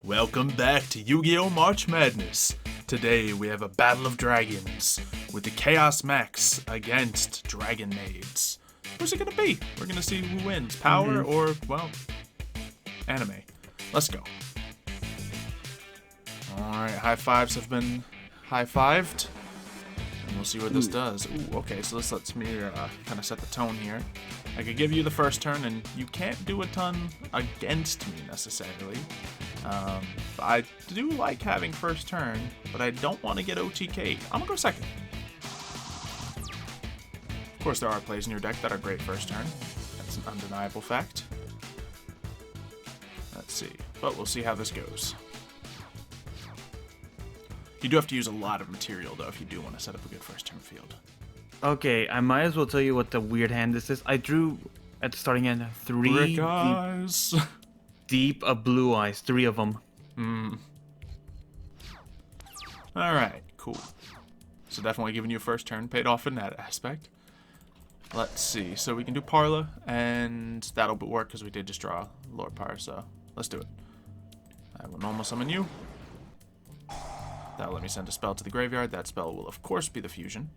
Welcome back to Yu-Gi-Oh! March Madness. Today we have a battle of dragons with the Chaos Max against Dragon Maids. Who's it gonna be? We're gonna see who wins, power or, well, anime. Let's go. Alright, high fives have been high-fived. And we'll see what this does. Ooh, okay, so this lets me kind of set the tone here. I could give you the first turn, and you can't do a ton against me, necessarily. I do like having first turn, but I don't want to get OTK. I'm going to go second. Of course, there are plays in your deck that are great first turn. That's an undeniable fact. Let's see. But we'll see how this goes. You do have to use a lot of material, though, if you do want to set up a good first turn field. Okay, I might as well tell you what the weird hand this is. I drew at the starting end three Brick eyes. deep of blue eyes, 3 of them. Alright, cool. So definitely giving you a first turn paid off in that aspect. Let's see. So we can do Parla, and that'll work because we did just draw Lord Pyre, so let's do it. I will normal summon you. That'll let me send a spell to the graveyard. That spell will, of course, be the fusion.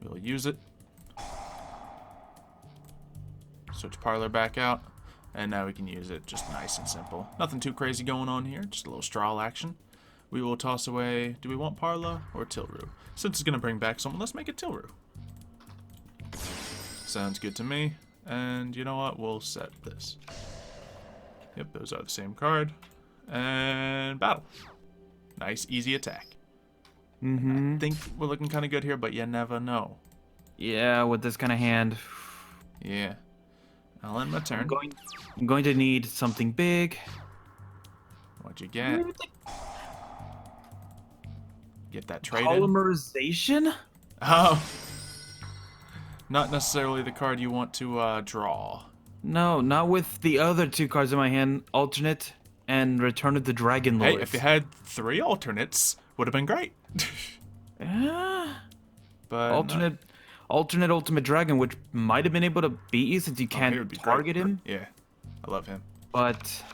We'll use it. Switch Parlor back out. And now we can use it just nice and simple. Nothing too crazy going on here. Just a little straw action. We will toss away... Do we want Parla or Tilru? Since it's going to bring back someone, let's make it Tilru. Sounds good to me. And you know what? We'll set this. Yep, those are the same card. And battle. Nice, easy attack. I think we're looking kind of good here, but you never know. Yeah, with this kind of hand. Yeah. I'll end my turn. I'm going to need something big. What'd you get? Get that trade in? Polymerization? Oh. Not necessarily the card you want to draw. No, not with the other 2 cards in my hand. Alternate and Return of the Dragon Lords. Hey, if you had 3 alternates, would have been great. But alternate Ultimate Dragon, which might have been able to beat you since you can't target him. Yeah, I love him. But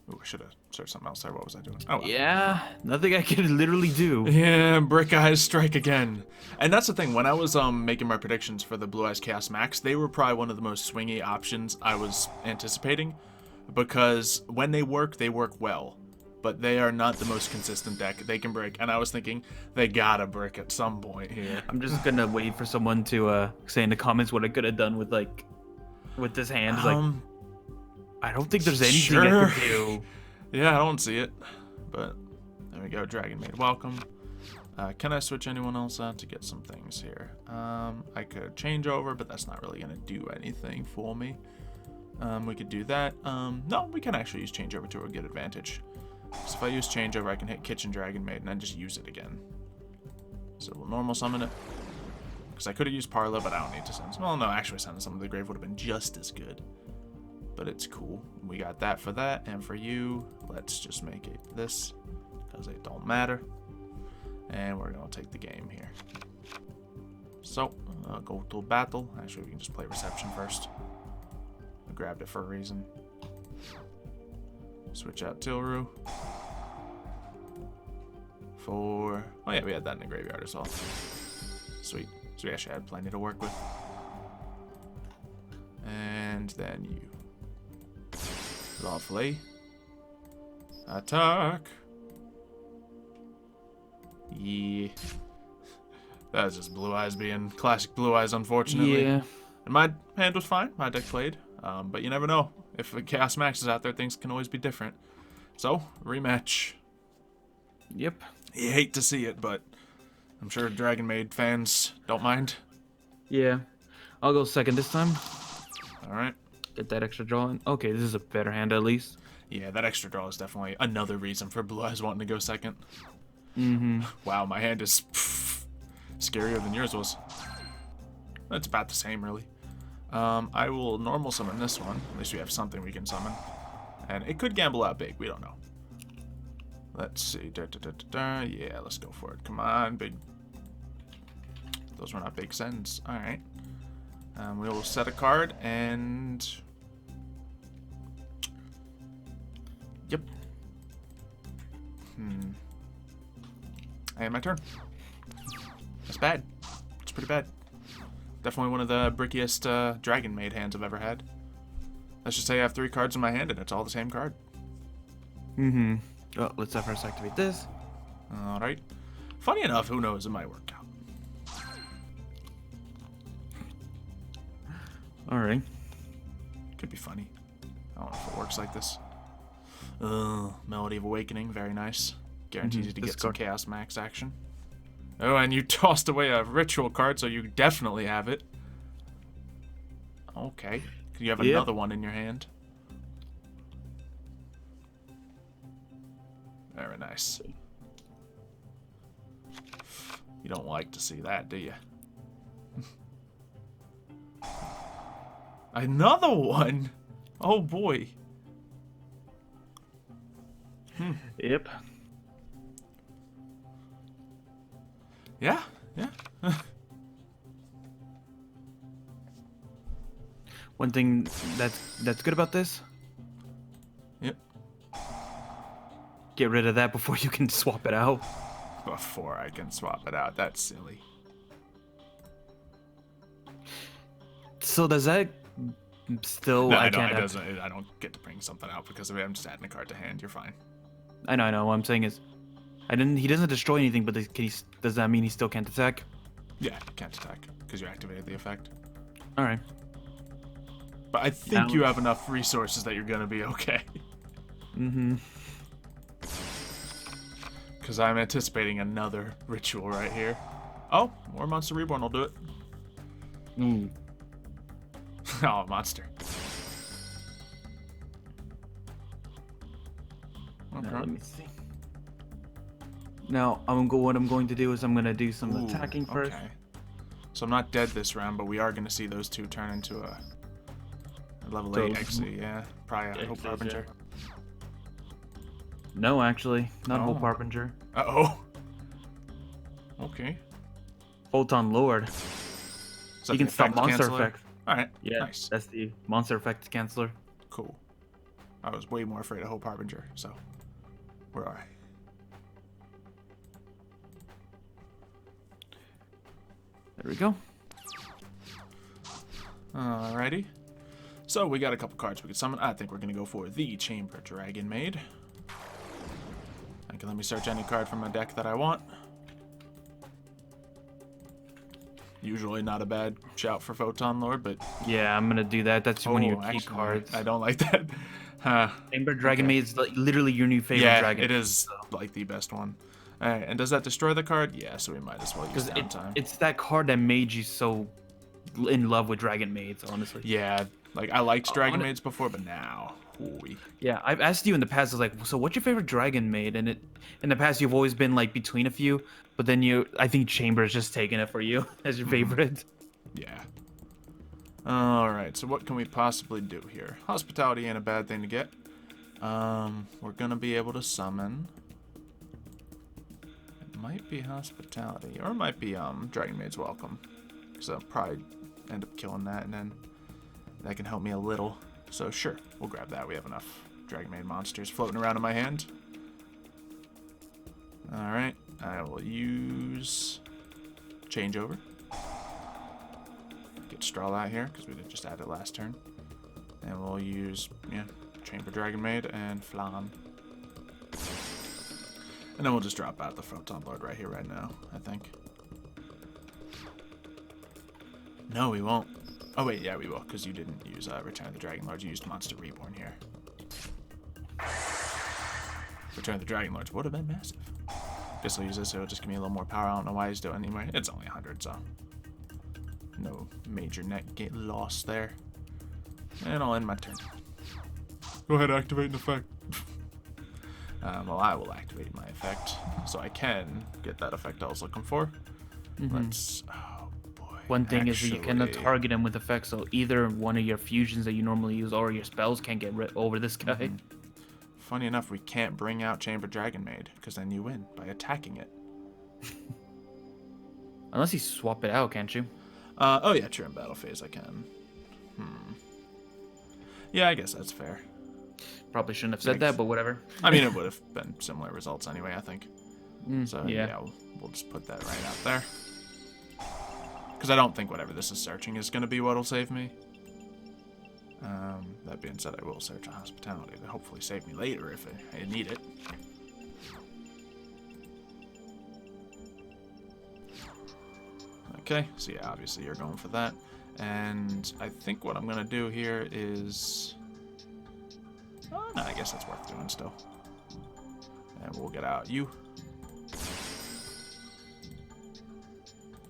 ooh, I should have searched something else there. What was I doing? Oh, well. Yeah, nothing I could literally do. Yeah, Brick Eyes strike again. And that's the thing. When I was making my predictions for the Blue Eyes Chaos Max, they were probably one of the most swingy options I was anticipating, because when they work well. But they are not the most consistent deck. They can brick, and I was thinking they gotta brick at some point here. I'm just gonna wait for someone to say in the comments what I could have done with this hand. I don't think there's anything I could do. Yeah, I don't see it. But there we go. Dragon Maid, welcome. Can I switch anyone else out to get some things here? I could change over, but that's not really gonna do anything for me. We could do that. No, we can actually use changeover to a good advantage. So if I use changeover, I can hit Kitchen Dragon Maid and then just use it again. So we'll normal summon it. Because I could have used Parla, but I don't need to send some. Well, no, actually sending some to the grave would have been just as good. But it's cool. We got that for that. And for you, let's just make it this. Because it don't matter. And we're going to take the game here. So, go to battle. Actually, we can just play reception first. I grabbed it for a reason. Switch out Tilru. Oh yeah, we had that in the graveyard as well. Sweet. So we actually had plenty to work with. And then you. Lovely. Attack. Yeah. That's just Blue Eyes being classic Blue Eyes, unfortunately. Yeah. And my hand was fine. My deck played. But you never know. If a Chaos Max is out there, things can always be different. So, rematch. Yep. You hate to see it, but I'm sure Dragon Maid fans don't mind. Yeah. I'll go second this time. Alright. Get that extra draw in. Okay, this is a better hand at least. Yeah, that extra draw is definitely another reason for Blue Eyes wanting to go second. Mm-hmm. Wow, my hand is scarier than yours was. It's about the same, really. I will normal summon this one. At least we have something we can summon. And it could gamble out big. We don't know. Let's see. Yeah, let's go for it. Come on, big. Those were not big sends. Alright. We will set a card and Yep. And my turn. That's bad. It's pretty bad. Definitely one of the brickiest Dragon Maid hands I've ever had. Let's just say I have 3 cards in my hand and it's all the same card. Mm-hmm. Oh, let's first activate this. Alright. Funny enough, who knows, it might work out. Alright. Could be funny. I don't know if it works like this. Melody of Awakening, very nice. Guarantees you to get some Chaos Max action. Oh, and you tossed away a ritual card, so you definitely have it. Okay. You have another one in your hand. Very nice. You don't like to see that, do you? Another one? Oh boy. Yep. Yeah. One thing that's good about this. Yep. Get rid of that before you can swap it out. Before I can swap it out. That's silly. So does that still? No, I no, can't. it doesn't. I don't get to bring something out because I'm just adding a card to hand. You're fine. I know. What I'm saying is, he doesn't destroy anything, but does that mean he still can't attack? Yeah, can't attack because you activated the effect. All right. But I think you have enough resources that you're gonna be okay. Mm-hmm. Because I'm anticipating another ritual right here. Oh, more Monster Reborn will do it. Ooh. Oh, monster. Okay. Now, let me see. Now what I'm going to do is I'm going to do some attacking first. Okay. So I'm not dead this round, but we are going to see those two turn into a level 8 XC, yeah. Probably a Hope Harbinger. No, actually, not Hope Harbinger. Uh-oh. Okay. Photon Lord. You can stop monster effects. Alright, yeah, nice. That's the monster effect canceller. Cool. I was way more afraid of Hope Harbinger, so we're alright. There we go. Alrighty. So we got a couple cards we could summon. I think we're gonna go for the Chamber Dragon Maid. I can let me search any card from my deck that I want. Usually not a bad shout for Photon Lord, but yeah, I'm gonna do that. That's one of your key cards. I don't like that. Chamber Dragon Maid is literally your new favorite dragon. Yeah, it is like the best one. Alright, and does that destroy the card? Yeah, so we might as well use downtime. It's that card that made you so in love with Dragon Maids, honestly. Yeah, like I liked Dragon Maids before, but now, hooey. Yeah, I've asked you in the past, I was like, so what's your favorite Dragon Maid? And in the past, you've always been like between a few, but then I think Chamber's just taking it for you as your favorite. Yeah. Alright, so what can we possibly do here? Hospitality ain't a bad thing to get. We're gonna be able to summon. It might be Hospitality, or it might be Dragon Maid's Welcome. Because I'll probably end up killing that, and then that can help me a little. So sure, we'll grab that. We have enough Dragon Maid monsters floating around in my hand. Alright, I will use Changeover. Get Straw out here, because we did just add it last turn. And we'll use, Chamber Dragon Maid and Flan. And then we'll just drop out the Photon Lord right here, right now, I think. No, we won't. Oh, wait, yeah, we will, because you didn't use Return of the Dragon Lords. You used Monster Reborn here. Return of the Dragon Lords would have been massive. Guess I'll use this. It'll just give me a little more power. I don't know why he's doing it anyway. It's only 100, so no major net get lost there. And I'll end my turn. Go ahead, activate an effect. Well, I will activate my effect, so I can get that effect I was looking for. Let's... Oh, boy. One thing is that you cannot target him with effects, so either one of your fusions that you normally use or your spells can't get over this guy. Funny enough, we can't bring out Chamber Dragon Maid, because then you win by attacking it. Unless you swap it out, can't you? Oh yeah, true, in battle phase I can. Yeah, I guess that's fair. Probably shouldn't have said that, but whatever. I mean, it would have been similar results anyway, I think. So yeah. yeah, we'll just put that right out there. Because I don't think whatever this is searching is going to be what'll save me. That being said, I will search a hospitality to hopefully save me later if I need it. Okay, so yeah, obviously you're going for that. And I think what I'm going to do here is... Oh, no, I guess that's worth doing still. And we'll get out you.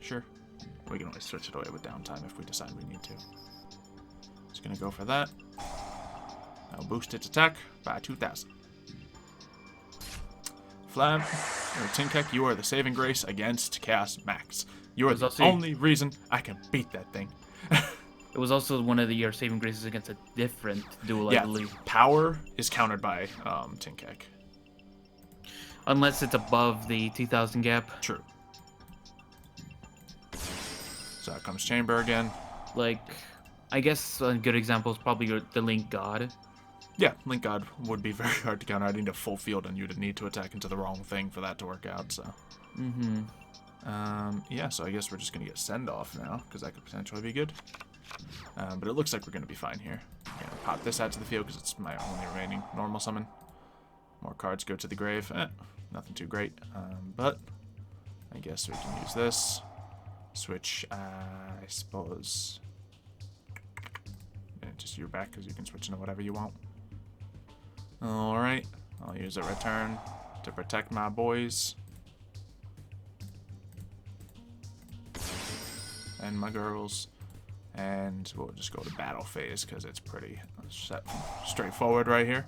Sure. We can always switch it away with downtime if we decide we need to. Just going to go for that. I'll boost its attack by 2,000. Flab, or Tinkek, you are the saving grace against Chaos Max. You are the only reason I can beat that thing. It was also one of your saving graces against a different duel, I believe. Power is countered by Tinkek. Unless it's above the 2,000 gap. True. So out comes Chamber again. Like, I guess a good example is probably the Link God. Yeah, Link God would be very hard to counter. I'd need a full field and you'd need to attack into the wrong thing for that to work out, so. Yeah, so I guess we're just going to get Send Off now, because that could potentially be good. But it looks like we're going to be fine here. I'm going to pop this out to the field because it's my only remaining normal summon. More cards go to the grave. Nothing too great. But I guess we can use this. Switch, I suppose. Just you're back because you can switch into whatever you want. Alright, I'll use a return to protect my boys. And my girls. And we'll just go to battle phase because it's pretty straightforward right here.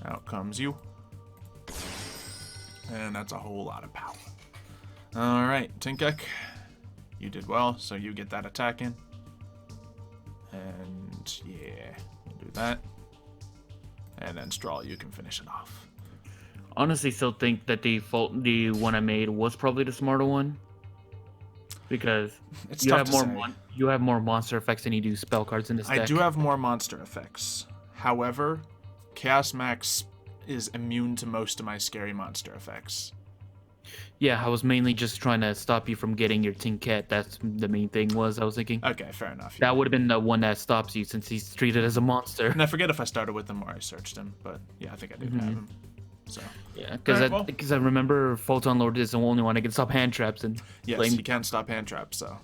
Out comes you. And that's a whole lot of power. Alright, Tinkek. You did well, so you get that attack in. And yeah, we'll do that. And then Straw, you can finish it off. Honestly, still think that the one I made was probably the smarter one. Because you have more monster effects than you do spell cards in this deck. I do have more monster effects. However, Chaos Max is immune to most of my scary monster effects. Yeah, I was mainly just trying to stop you from getting your Tinket. That's the main thing I was thinking. Okay, fair enough. That would have been the one that stops you since he's treated as a monster. And I forget if I started with him or I searched him, but yeah, I think I did have him. So yeah, because I remember Photon Lord is the only one that can stop hand traps and yes, he can stop hand traps, so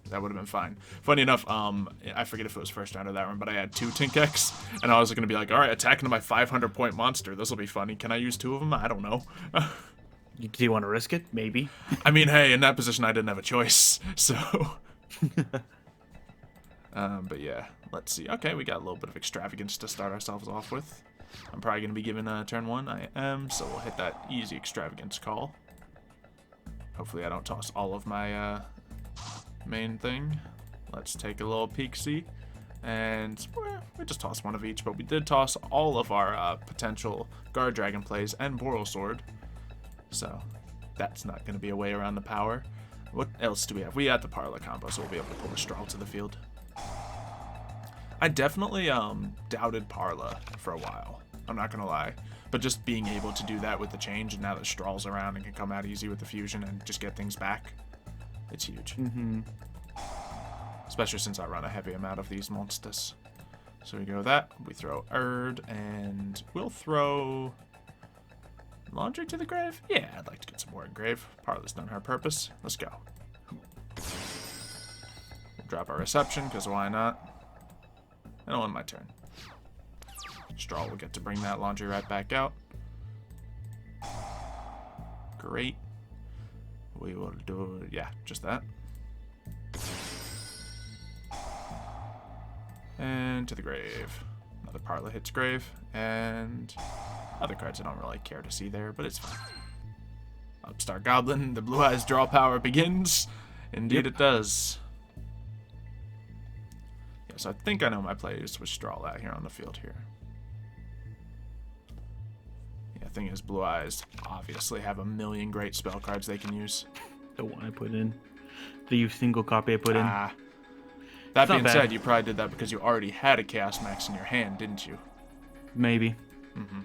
that would have been fine. Funny enough, I forget if it was first round or that one, but I had 2 Tinkeks, and I was going to be like, all right, attack into my 500-point monster. This will be funny. Can I use 2 of them? I don't know. Do you want to risk it? Maybe. I mean, hey, in that position, I didn't have a choice, so. But yeah, let's see. Okay, we got a little bit of extravagance to start ourselves off with. I'm probably going to be given turn 1. I am, so we'll hit that easy extravagance call. Hopefully I don't toss all of my main thing. Let's take a little peek-see. And we just tossed one of each, but we did toss all of our potential Guard Dragon plays and Boral Sword. So that's not going to be a way around the power. What else do we have? We had the Parla combo, so we'll be able to pull a Straw to the field. I definitely doubted Parla for a while. I'm not going to lie. But just being able to do that with the change, and now that Straw's around and can come out easy with the fusion and just get things back, it's huge. Especially since I run a heavy amount of these monsters. So we go that. We throw Erd, and we'll throw Laundry to the grave? Yeah, I'd like to get some more in grave. Parla's done her purpose. Let's go. We'll drop our reception, because why not? And on my turn. Straw will get to bring that laundry right back out. Great. We will do, yeah, just that. And to the grave. Another Parla hits grave, and other cards I don't really care to see there, but it's fine. Upstart Goblin, the Blue Eyes draw power begins. Indeed it does. Yes, I think I know my plays with Straw out here on the field here. Yeah, thing is, Blue Eyes obviously have a million great spell cards they can use. The one I put in. The single copy I put in. That being said, you probably did that because you already had a Chaos Max in your hand, didn't you? maybe. Mm-hmm.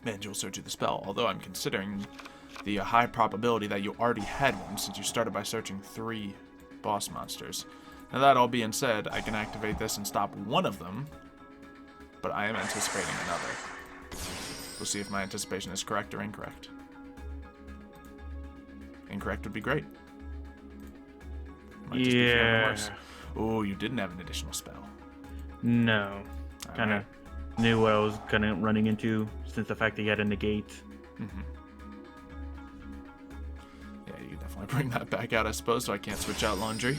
Manual search of the spell, although I'm considering the high probability that you already had one since you started by searching 3 boss monsters. Now that all being said, I can activate this and stop one of them, but I am anticipating another. We'll see if my anticipation is correct or incorrect. Incorrect would be great. Might just be feeling worse. Oh, you didn't have an additional spell. No. Kind of knew what I was kind of running into since the fact that you had a negate. Mm-hmm. Yeah, you can definitely bring that back out, I suppose, so I can't switch out laundry.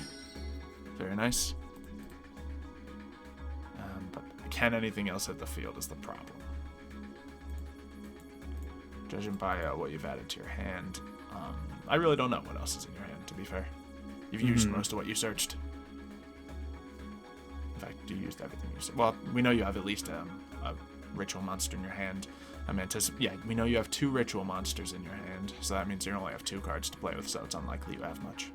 Very nice. But can anything else hit the field is the problem. Judging by what you've added to your hand, I really don't know what else is in your hand, to be fair. You've used most of what you searched. In fact, you used everything you searched. Well, we know you have at least a ritual monster in your hand. We know you have 2 ritual monsters in your hand, so that means you only have 2 cards to play with, so it's unlikely you have much.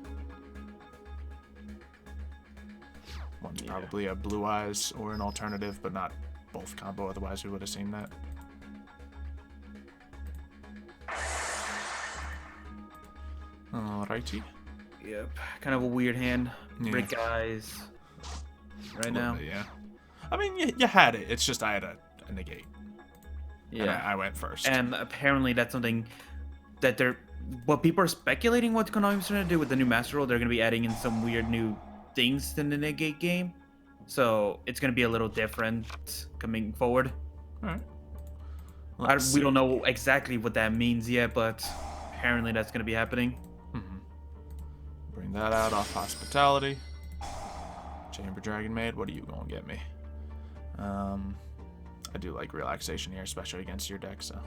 One's probably a Blue Eyes or an alternative, but not both combo, otherwise we would have seen that. Alrighty. Yep. Kind of a weird hand. Brick eyes. Right now. Bit, yeah. I mean, you had it. It's just I had a negate. Yeah. And I went first. And apparently that's something that what people are speculating what Konami's going to do with the new Master Roll. They're going to be adding in some weird new things in the negate game. So it's going to be a little different coming forward. Alright. We don't know exactly what that means yet, but apparently that's going to be happening. Mm-hmm. Bring that out off hospitality. Chamber Dragon Maid, what are you going to get me? I do like relaxation here, especially against your deck, so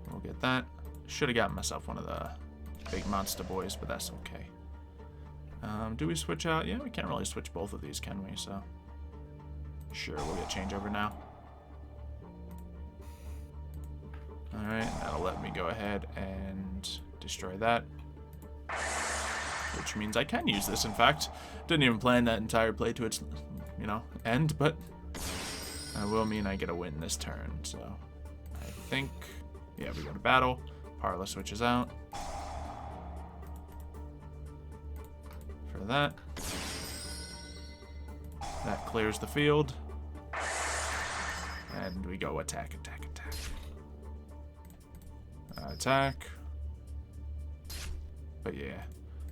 we'll get that. Should have gotten myself one of the big monster boys, but that's okay. Do we switch out? Yeah, we can't really switch both of these, can we? So sure, we'll get changeover now. Alright, that'll let me go ahead and destroy that. Which means I can use this, in fact. Didn't even plan that entire play to its, end, but that will mean I get a win this turn, so I think, yeah, we go to battle. Parla switches out. For that. That clears the field. And we go attack, attack, attack. Attack. But yeah,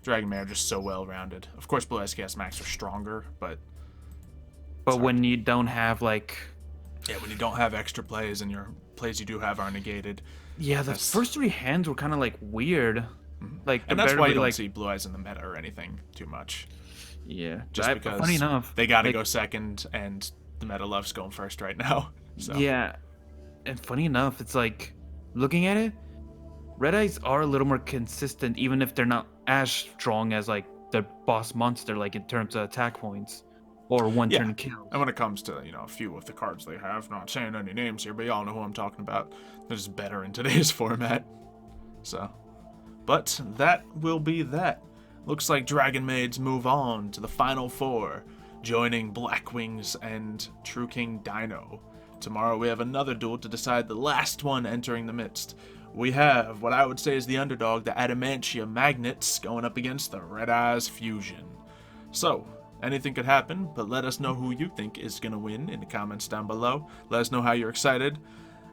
Dragon Maid are just so well-rounded. Of course, Blue Eyes Chaos Max are stronger, but when you don't have when you don't have extra plays and your plays you do have are negated. Yeah, the first 3 hands were kind of weird. Mm-hmm. And that's why you don't see Blue Eyes in the meta or anything too much. Yeah, just because funny enough, they got to go second, and the meta loves going first right now. So. Yeah, and funny enough, it's looking at it, Red Eyes are a little more consistent, even if they're not as strong as the boss monster, in terms of attack points or one-turn kills. And when it comes to a few of the cards they have, not saying any names here, but y'all know who I'm talking about. They're just better in today's format. So, but that will be that. Looks like Dragon Maids move on to the final 4, joining Blackwings and True King Dino. Tomorrow we have another duel to decide the last one entering the midst. We have what I would say is the underdog, the Adamantia Magnets, going up against the Red Eyes Fusion. So, anything could happen, but let us know who you think is going to win in the comments down below. Let us know how you're excited,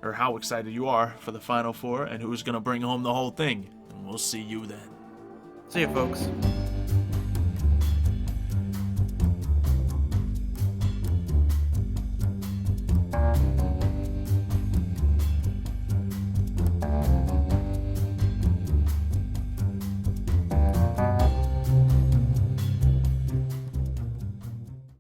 or how excited you are for the Final 4, and who's going to bring home the whole thing. And we'll see you then. See you, folks.